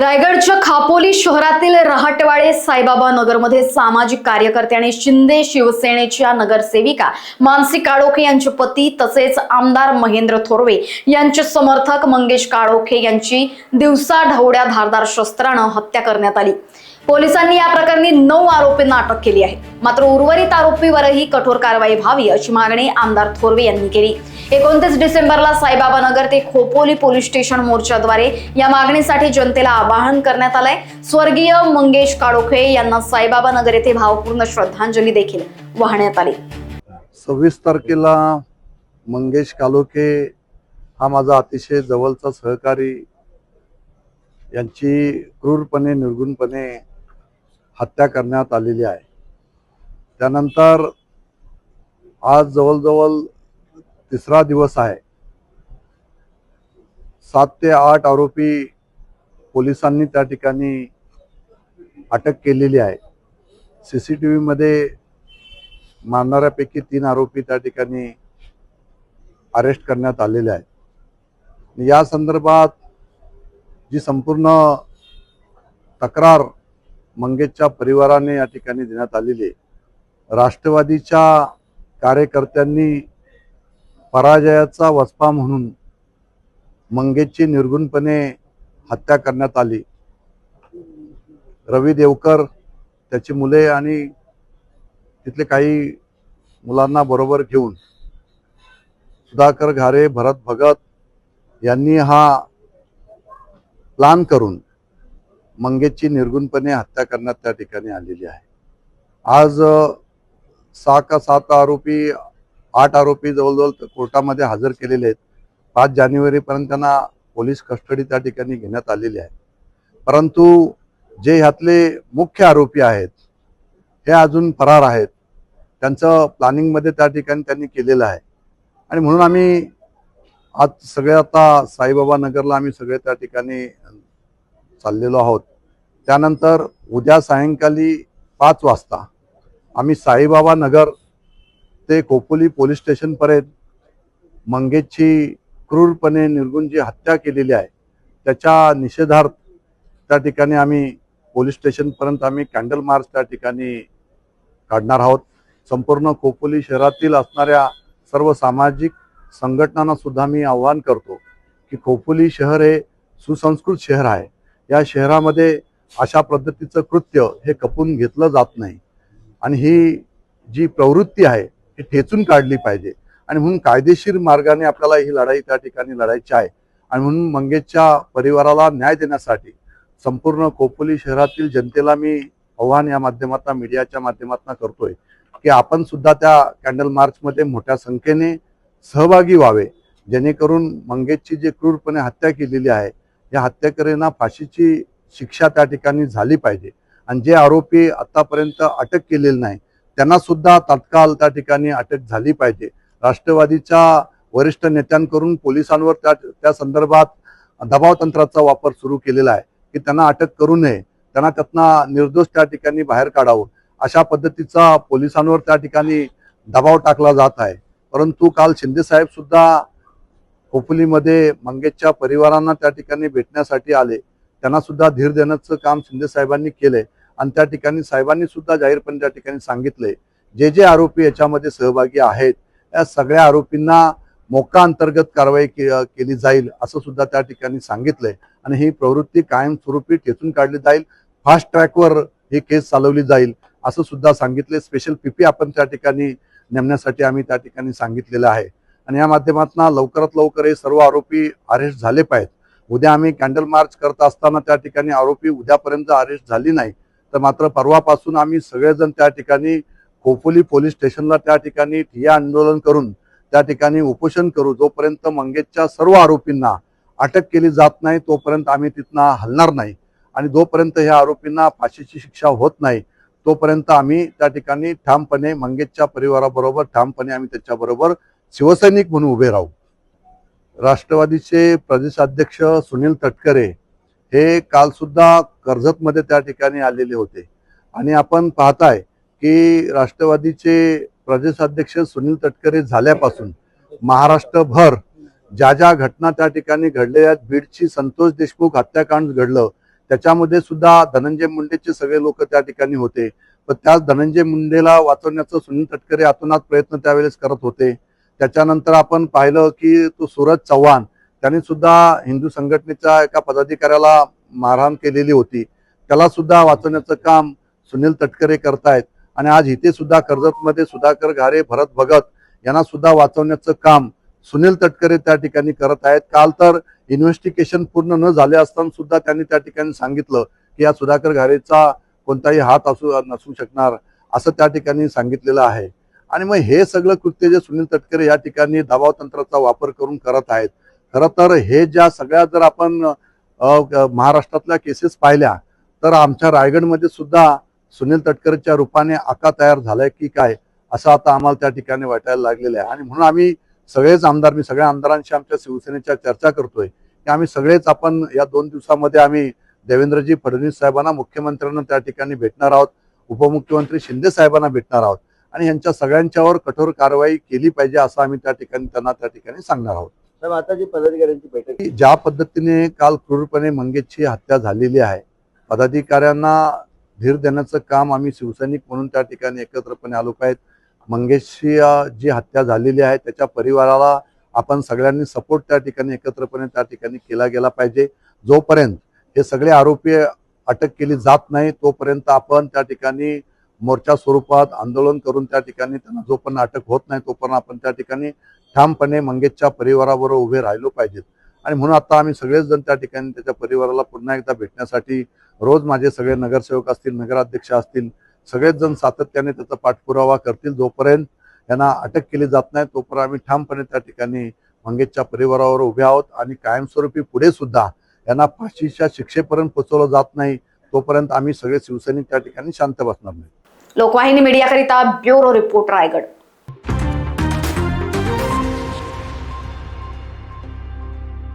रायगडच्या खापोली शहरातील रहाटवाडे साईबाबा नगरमध्ये सामाजिक कार्यकर्ते आणि शिंदे शिवसेनेच्या नगरसेविका मानसी काळोखे यांचे पती तसेच आमदार महेंद्र थोरवे यांचे समर्थक मंगेश काळोखे यांची दिवसाढवळ्या धारदार शस्त्रानं हत्या करण्यात आली। पोलिसांनी या प्रकरणी 9 आरोपींना अटक केली आहे। मात्र उर्वरित आरोपीवरही कठोर कारवाई व्हावी अशी मागणी आमदार थोरवे यांनी केली। 29 डिसेंबरला साईबाबा नगर ते खोपोली पोलीस स्टेशन मोर्चाद्वारे या मागणीसाठी जनतेला आवाहन करण्यात आलंय। स्वर्गीय मंगेश काळोखे यांना साईबाबा नगर येथे भावपूर्ण श्रद्धांजली देखील वाहण्यात आली। 26 तारखेला मंगेश काळोखे हा माझा अतिशय जवळचा सहकारी यांची क्रूरपणे निर्गुणपणे हत्या करण्यात आलेली आहे। त्यानंतर आज जवळजवळ तिसरा दिवस आहे। 7 ते 8 आरोपी पोलिसांनी त्या ठिकाणी अटक केलेली आहे। सीसीटीव्ही मध्ये मारणाऱ्यापैकी 3 आरोपी त्या ठिकाणी अरेस्ट करण्यात आलेले आहेत। या संदर्भात जी संपूर्ण तक्रार मंगेशच्या परिवाराने या ठिकाणी देण्यात आलेली आहे। राष्ट्रवादीच्या कार्यकर्त्यांनी पराजयाचा वचपा म्हणून मंगेशची निर्गुणपणे हत्या करण्यात आली। रवी देवकर, त्याची मुले आणि तिथले काही मुलांना बरोबर घेऊन सुधाकर घारे, भरत भगत यांनी हा प्लान करून मंगेशची निर्गुणपणे हत्या करण्यात त्या ठिकाणी आलेली आहे। आज 6 का 7 आरोपी 8 आरोपी जवळजवळ कोर्टामध्ये हजर केलेले आहेत। 5 जानेवारीपर्यंत त्यांना पोलीस कस्टडी त्या ठिकाणी घेण्यात आलेली आहे। परंतु जे ह्यातले मुख्य आरोपी आहेत हे अजून फरार आहेत। त्यांचं प्लॅनिंगमध्ये त्या ठिकाणी त्यांनी केलेलं आहे आणि म्हणून आम्ही आज सगळे आता साईबाबा नगरला आम्ही सगळे त्या ठिकाणी चाललेलो आहोत। त्यानंतर उद्या सायंकाळी 5 वाजता आम्ही साईबाबा नगर ते खोपोली पोलीस स्टेशन पर्यंत मंगेशची क्रूरपणे निर्गुण जी हत्या केलेली आहे त्याच्या निषेधार्थ त्या ठिकाणी आम्ही पोलीस स्टेशन पर्यंत आम्ही कॅन्डल मार्च त्या ठिकाणी काढणार आहोत। संपूर्ण खोपोली शहरातील असणाऱ्या सर्व सामाजिक संघटनांना सुद्धा मी आवाहन करतो की खोपोली शहर हे सुसंस्कृत शहर आहे। या शहरामध्ये अशा पद्धतीचं कृत्य हे खपून घेतलं जात नाही आणि ही जी प्रवृत्ती आहे ही ठेचून काढली पाहिजे आणि म्हणून कायदेशीर मार्गाने आपल्याला ही लढाई त्या ठिकाणी लढायची आहे। आणि म्हणून मंगेशच्या परिवाराला न्याय देण्यासाठी संपूर्ण खोपोली शहरातील जनतेला मी आव्हान या माध्यमातून मीडियाच्या माध्यमातून करतोय की आपण सुद्धा त्या कॅन्डल मार्चमध्ये मोठ्या संख्येने सहभागी व्हावे, जेणेकरून मंगेशची जी क्रूरपणे हत्या केलेली आहे या हत्याकऱ्यांना फाशीची शिक्षा त्या ठिकाणी झाली पाहिजे आणि जे आरोपी आतापर्यंत अटक केलेले नाही त्यांना सुद्धा तात्काळ त्या ठिकाणी अटक झाली पाहिजे। राष्ट्रवादीच्या वरिष्ठ नेत्यांकडून पोलिसांवर त्या संदर्भात दबाव तंत्राचा वापर सुरू केलेला आहे की त्यांना अटक करू नये, त्यांना त्यातनं निर्दोष त्या ठिकाणी बाहेर काढावं अशा पद्धतीचा पोलिसांवर त्या ठिकाणी दबाव टाकला जात आहे। परंतु काल शिंदे साहेब सुद्धा खोपोलीमध्ये मंगेशच्या परिवारांना त्या ठिकाणी भेटण्यासाठी आले। त्यांना सुद्धा धीर देण्याचं काम शिंदे साहेबांनी केलंय आणि त्या ठिकाणी साहेबांनी सुद्धा जाहीरपणे त्या ठिकाणी सांगितलंय जे आरोपी याच्यामध्ये सहभागी आहेत या सगळ्या आरोपींना मोका अंतर्गत कारवाई केली जाईल असं सुद्धा त्या ठिकाणी सांगितलंय आणि ही प्रवृत्ती कायमस्वरूपी ठेचून काढली जाईल। फास्ट ट्रॅकवर ही केस चालवली जाईल असं सुद्धा सांगितले। स्पेशल पीपी आपण त्या ठिकाणी नेमण्यासाठी आम्ही त्या ठिकाणी सांगितलेलं आहे आणि या माध्यमातून लवकरात लवकर हे सर्व आरोपी अरेस्ट झाले पाहिजेत। उद्या आम्ही कॅन्डल मार्च करत असताना त्या ठिकाणी आरोपी उद्यापर्यंत अरेस्ट झाली नाही तर मात्र परवापासून आम्ही सगळेजण त्या ठिकाणी खोपोली पोलीस स्टेशनला त्या ठिकाणी ठिय्या आंदोलन करून त्या ठिकाणी उपोषण करू। जोपर्यंत मंगेशच्या सर्व आरोपींना अटक केली जात नाही तोपर्यंत आम्ही तिथनं हलणार नाही आणि जोपर्यंत ह्या आरोपींना फाशीची शिक्षा होत नाही तोपर्यंत आम्ही त्या ठिकाणी ठामपणे मंगेशच्या परिवाराबरोबर ठामपणे आम्ही त्याच्याबरोबर शिवसैनिक म्हणून उभे राहू। राष्ट्रवादीचे प्रदेशाध्यक्ष सुनील तटकरे हे काल सुद्धा कर्जतमध्ये त्या ठिकाणी आलेले होते आणि आपण पाहताय की राष्ट्रवादीचे प्रदेशाध्यक्ष सुनील तटकरे झाल्यापासून महाराष्ट्रभर ज्या ज्या घटना त्या ठिकाणी घडल्या, बीडची संतोष देशमुख हत्याकांड घडलं, त्याच्यामध्ये सुद्धा धनंजय मुंडेचे सगळे लोक त्या ठिकाणी होते. पण त्या धनंजय मुंडेला वाचवण्याचं सुनील तटकरे अतोनात प्रयत्न त्यावेळेस करत होते. त्याच्यानंतर आपण पाहिलं की तो सूरज चव्हाण त्यांनी सुद्धा हिंदू संघटनेच्या एका पदाधिकाऱ्याला मारहाण केलेली होती. त्याला सुद्धा वाचवण्याचं काम सुनील तटकरे करतायत. आणि आज इथे सुद्धा कर्जतमध्ये सुधाकर घारे, भरत भगत यांना सुद्धा वाचवण्याचं काम सुनील तटकरे त्या ठिकाणी करत आहेत. काल तर इन्व्हेस्टिगेशन पूर्ण न झाले असताना सुद्धा त्यांनी त्या ठिकाणी सांगितलं की या सुधाकर घारेचा कोणताही हात नसू शकणार असं त्या ठिकाणी सांगितलेलं आहे. आणि मग हे सगळं कृत्य जे सुनील तटकरे या ठिकाणी दबाव तंत्राचा वापर करून करत आहेत. खरं तर हे ज्या सगळ्या जर आपण महाराष्ट्रातल्या केसेस पाहिल्या तर आमच्या रायगडमध्ये सुद्धा सुनील तटकरेच्या रूपाने आका तयार झालाय की काय असं आता आम्हाला त्या ठिकाणी वाटायला लागलेलं आहे. आणि म्हणून आम्ही सगळेच आमदार, मी सगळ्या आमदारांशी आमच्या शिवसेनेच्या चर्चा करतोय की आम्ही सगळेच आपण या 2 दिवसामध्ये आम्ही देवेंद्रजी फडणवीस साहेबांना, मुख्यमंत्र्यांना त्या ठिकाणी भेटणार आहोत, उपमुख्यमंत्री शिंदे साहेबांना भेटणार आहोत आणि यांच्या सगळ्यांच्यावर कठोर कारवाई केली पाहिजे असं आम्ही त्या ठिकाणी त्यांना त्या ठिकाणी सांगणार आहोत. साहेब, आता जी पदाधिकाऱ्यांची बैठक ज्या पद्धतीने काल क्रूरपणे मंगेशची हत्या झालेली आहे, पदाधिकाऱ्यांना धीर देण्याचं काम आम्ही शिवसैनिक म्हणून त्या ठिकाणी एकत्रपणे आलो आहेत. मंगेशची जी हत्या झालेली आहे त्याच्या परिवाराला आपण सगळ्यांनी सपोर्ट त्या ठिकाणी एकत्रपणे त्या ठिकाणी केला गेला पाहिजे. जोपर्यंत हे सगळे आरोपी अटक केली जात नाही तोपर्यंत आपण त्या ठिकाणी मोर्चा स्वरूपात आंदोलन करून त्या ठिकाणी त्यांना जोपर्यंत अटक होत नाही तोपर्यंत आपण त्या ठिकाणी ठामपणे मंगेशच्या परिवाराबरोबर उभे राहिलो पाहिजेत. आणि म्हणून आता आम्ही सगळेच जण त्या ठिकाणी त्याच्या परिवाराला पुन्हा एकदा भेटण्यासाठी रोज माझे सगळे नगरसेवक असतील, नगराध्यक्ष असतील, सगळेच जण सातत्याने त्याचा पाठपुरावा करतील. जोपर्यंत यांना अटक केली जात नाही तोपर्यंत आम्ही ठामपणे त्या ठिकाणी मंगेशच्या परिवारावर उभे आहोत. आणि कायमस्वरूपी पुढे सुद्धा यांना फाशीच्या शिक्षेपर्यंत पोहोचवलं जात नाही तोपर्यंत आम्ही सगळे शिवसैनिक त्या ठिकाणी शांत बसणार नाही. लोकवाहिनी मीडियाकरिता ब्युरो रिपोर्ट, रायगड.